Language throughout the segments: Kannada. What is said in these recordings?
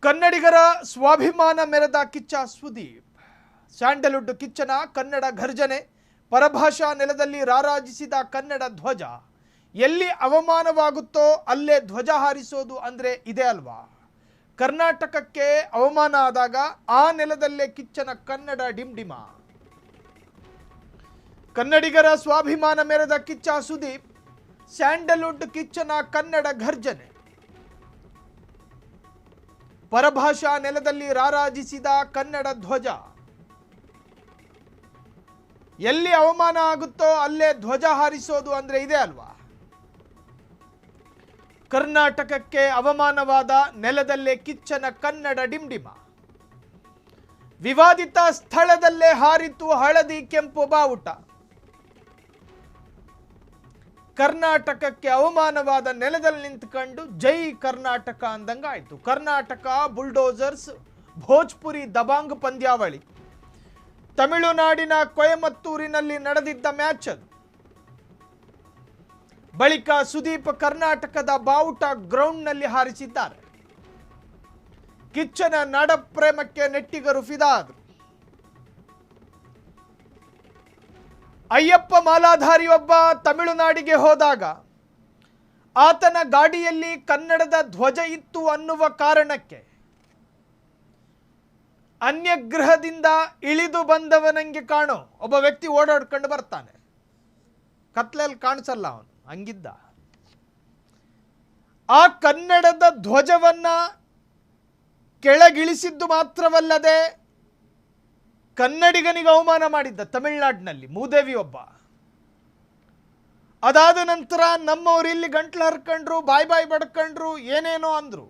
ಕನ್ನಡಿಗರ ಸ್ವಾಭಿಮಾನ ಮೆರೆದ ಕಿಚ್ಚ ಸುದೀಪ್. ಸ್ಯಾಂಡಲ್ವುಡ್ ಕಿಚ್ಚನ ಕನ್ನಡ ಘರ್ಜನೆ. ಪರಭಾಷಾ ನೆಲದಲ್ಲಿ ರಾರಾಜಿಸಿದ ಕನ್ನಡ ಧ್ವಜ. ಎಲ್ಲಿ ಅವಮಾನವಾಗುತ್ತೋ ಅಲ್ಲೇ ಧ್ವಜ ಹಾರಿಸೋದು ಅಂದ್ರೆ ಇದೇ ಅಲ್ವಾ. ಕರ್ನಾಟಕಕ್ಕೆ ಅವಮಾನ ಆದಾಗ ಆ ನೆಲದಲ್ಲೇ ಕಿಚ್ಚನ ಕನ್ನಡ ಡಿಂಡಿಮ. ಕನ್ನಡಿಗರ ಸ್ವಾಭಿಮಾನ ಮೆರೆದ ಕಿಚ್ಚ ಸುದೀಪ್. ಸ್ಯಾಂಡಲ್ವುಡ್ ಕಿಚ್ಚನ ಕನ್ನಡ ಘರ್ಜನೆ. ಪರಭಾಷಾ ನೆಲದಲ್ಲಿ ರಾರಾಜಿಸಿದ ಕನ್ನಡ ಧ್ವಜ. ಎಲ್ಲಿ ಅವಮಾನ ಆಗುತ್ತೋ ಅಲ್ಲೇ ಧ್ವಜ ಹಾರಿಸೋದು ಅಂದ್ರೆ ಇದೇ ಅಲ್ವಾ. ಕರ್ನಾಟಕಕ್ಕೆ ಅವಮಾನವಾದ ನೆಲದಲ್ಲೇ ಕಿಚ್ಚನ ಕನ್ನಡ ಡಿಂಡಿಮ. ವಿವಾದಿತ ಸ್ಥಳದಲ್ಲೇ ಹಾರಿತು ಹಳದಿ ಕೆಂಪು ಬಾವುಟ. ಕರ್ನಾಟಕಕ್ಕೆ ಅವಮಾನವಾದ ನೆಲದಲ್ಲಿ ನಿಂತುಕೊಂಡು ಜೈ ಕರ್ನಾಟಕ ಅಂದಂಗಾಯ್ತು. ಕರ್ನಾಟಕ ಬುಲ್ಡೋಸರ್ಸ್ ಭೋಜ್ಪುರಿ ದಬಾಂಗ್ ಪಂದ್ಯಾವಳಿ. ತಮಿಳುನಾಡಿನ ಕೊಯಮತ್ತೂರಿನಲ್ಲಿ ನಡೆದಿದ್ದ ಮ್ಯಾಚ್ ಅದು. ಬಳಿಕ ಸುದೀಪ್ ಕರ್ನಾಟಕದ ಬಾವುಟ ಗ್ರೌಂಡ್ನಲ್ಲಿ ಹಾರಿಸಿದ್ದಾರೆ. ಕಿಚ್ಚನ ನಾಡಪ್ರೇಮಕ್ಕೆ ನೆಟ್ಟಿಗರು ಫಿದಾ ಆದರು. ಅಯ್ಯಪ್ಪ ಮಾಲಾಧಾರಿಯೊಬ್ಬ ತಮಿಳುನಾಡಿಗೆ ಹೋದಾಗ ಆತನ ಗಾಡಿಯಲ್ಲಿ ಕನ್ನಡದ ಧ್ವಜ ಇತ್ತು ಅನ್ನುವ ಕಾರಣಕ್ಕೆ ಅನ್ಯಗ್ರಹದಿಂದ ಇಳಿದು ಬಂದವನಂಗೆ ಕಾಣೋ ಒಬ್ಬ ವ್ಯಕ್ತಿ ಓಡಾಡ್ಕೊಂಡು ಬರ್ತಾನೆ. ಕತ್ಲಲ್ಲಿ ಕಾಣಿಸಲ್ಲ ಅವನು, ಹಂಗಿದ್ದ. ಆ ಕನ್ನಡದ ಧ್ವಜವನ್ನ ಕೆಳಗಿಳಿಸಿದ್ದು ಮಾತ್ರವಲ್ಲದೆ ಕನ್ನಡಿಗನಿಗೆ ಅವಮಾನ ಮಾಡಿದ್ದ ತಮಿಳುನಾಡಿನಲ್ಲಿ ಮೂದೇವಿ ಒಬ್ಬ. ಅದಾದ ನಂತರ ನಮ್ಮವ್ರು ಇಲ್ಲಿ ಗಂಟ್ಲು ಹರ್ಕೊಂಡ್ರು, ಬಾಯ್ ಬಡ್ಕೊಂಡ್ರು, ಏನೇನೋ ಅಂದ್ರು.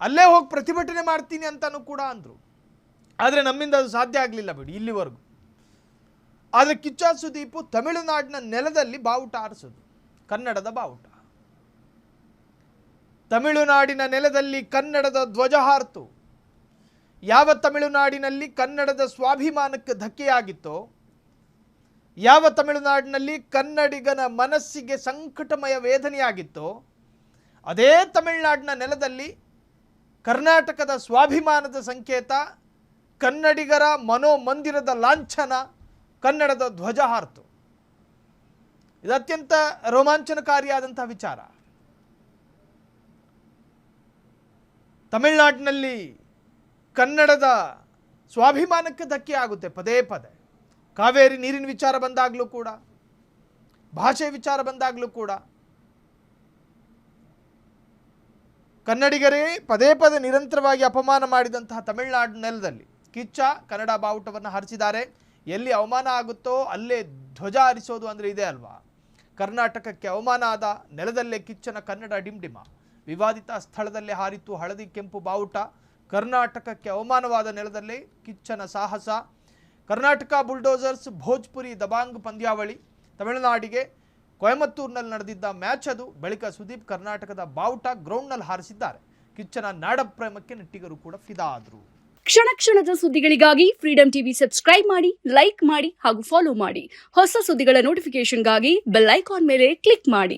ಅಲ್ಲೇ ಹೋಗಿ ಪ್ರತಿಭಟನೆ ಮಾಡ್ತೀನಿ ಅಂತಾನು ಕೂಡ ಅಂದ್ರು. ಆದರೆ ನಮ್ಮಿಂದ ಅದು ಸಾಧ್ಯ ಆಗಲಿಲ್ಲ ಬಿಡಿ ಇಲ್ಲಿವರೆಗೂ. ಆದರೆ ಕಿಚ್ಚ ಸುದೀಪು ತಮಿಳುನಾಡಿನ ನೆಲದಲ್ಲಿ ಬಾವುಟ ಹಾರಿಸೋದು, ಕನ್ನಡದ ಬಾವುಟ. ತಮಿಳುನಾಡಿನ ನೆಲದಲ್ಲಿ ಕನ್ನಡದ ಧ್ವಜ ಹಾರಿತು. ಯಾವ ತಮಿಳುನಾಡಿನಲ್ಲಿ ಕನ್ನಡದ ಸ್ವಾಭಿಮಾನಕ್ಕೆ ಧಕ್ಕೆಯಾಗಿತ್ತೋ, ಯಾವ ತಮಿಳುನಾಡಿನಲ್ಲಿ ಕನ್ನಡಿಗನ ಮನಸ್ಸಿಗೆ ಸಂಕಟಮಯ ವೇದನೆಯಾಗಿತ್ತೋ, ಅದೇ ತಮಿಳುನಾಡಿನ ನೆಲದಲ್ಲಿ ಕರ್ನಾಟಕದ ಸ್ವಾಭಿಮಾನದ ಸಂಕೇತ, ಕನ್ನಡಿಗರ ಮನೋಮಂದಿರದ ಲಾಂಛನ, ಕನ್ನಡದ ಧ್ವಜ ಹಾರಿತು. ಇದು ಅತ್ಯಂತ ರೋಮಾಂಚನಕಾರಿಯಾದಂತಹ ವಿಚಾರ. ತಮಿಳುನಾಡಿನಲ್ಲಿ ಕನ್ನಡದ ಸ್ವಾಭಿಮಾನಕ್ಕೆ ಧಕ್ಕೆ ಆಗುತ್ತೆ ಪದೇ ಪದೇ. ಕಾವೇರಿ ನೀರಿನ ವಿಚಾರ ಬಂದಾಗಲೂ ಕೂಡ, ಭಾಷೆ ವಿಚಾರ ಬಂದಾಗಲೂ ಕೂಡ ಕನ್ನಡಿಗರೇ ಪದೇ ಪದೇ ನಿರಂತರವಾಗಿ ಅಪಮಾನ ಮಾಡಿದಂತಹ ತಮಿಳುನಾಡು ನೆಲದಲ್ಲಿ ಕಿಚ್ಚ ಕನ್ನಡ ಬಾವುಟವನ್ನು ಹಾರಿಸಿದ್ದಾರೆ. ಎಲ್ಲಿ ಅವಮಾನ ಆಗುತ್ತೋ ಅಲ್ಲೇ ಧ್ವಜ ಹಾರಿಸೋದು ಅಂದರೆ ಇದೆ ಅಲ್ವಾ. ಕರ್ನಾಟಕಕ್ಕೆ ಅವಮಾನ ಆದ ನೆಲದಲ್ಲೇ ಕಿಚ್ಚನ ಕನ್ನಡ ಡಿಂಡಿಮ. ವಿವಾದಿತ ಸ್ಥಳದಲ್ಲೇ ಹಾರಿತು ಹಳದಿ ಕೆಂಪು ಬಾವುಟ. ಕರ್ನಾಟಕಕ್ಕೆ ಅವಮಾನವಾದ ನೆಲದಲ್ಲೇ ಕಿಚ್ಚನ ಸಾಹಸ. ಕರ್ನಾಟಕ ಬುಲ್ಡೋಸರ್ಸ್ ಭೋಜ್ಪುರಿ ದಬಾಂಗ್ ಪಂದ್ಯಾವಳಿ. ತಮಿಳುನಾಡಿಗೆ ಕೊಯಮತ್ತೂರಿನಲ್ಲಿ ನಡೆದಿದ್ದ ಮ್ಯಾಚ್ ಅದು. ಬಳಿಕ ಸುದೀಪ್ ಕರ್ನಾಟಕದ ಬಾವುಟ ಗ್ರೌಂಡ್ನಲ್ಲಿ ಹಾರಿಸಿದ್ದಾರೆ. ಕಿಚ್ಚನ ನಾಡಪ್ರೇಮಕ್ಕೆ ನೆಟ್ಟಿಗರು ಕೂಡ ಫಿದಾ ಆದರು. ಕ್ಷಣ ಕ್ಷಣದ ಸುದ್ದಿಗಳಿಗಾಗಿ ಫ್ರೀಡಂ ಟಿವಿ ಸಬ್ಸ್ಕ್ರೈಬ್ ಮಾಡಿ, ಲೈಕ್ ಮಾಡಿ ಹಾಗೂ ಫಾಲೋ ಮಾಡಿ. ಹೊಸ ಸುದ್ದಿಗಳ ನೋಟಿಫಿಕೇಶನ್ಗಾಗಿ ಬೆಲ್ ಐಕಾನ್ ಮೇಲೆ ಕ್ಲಿಕ್ ಮಾಡಿ.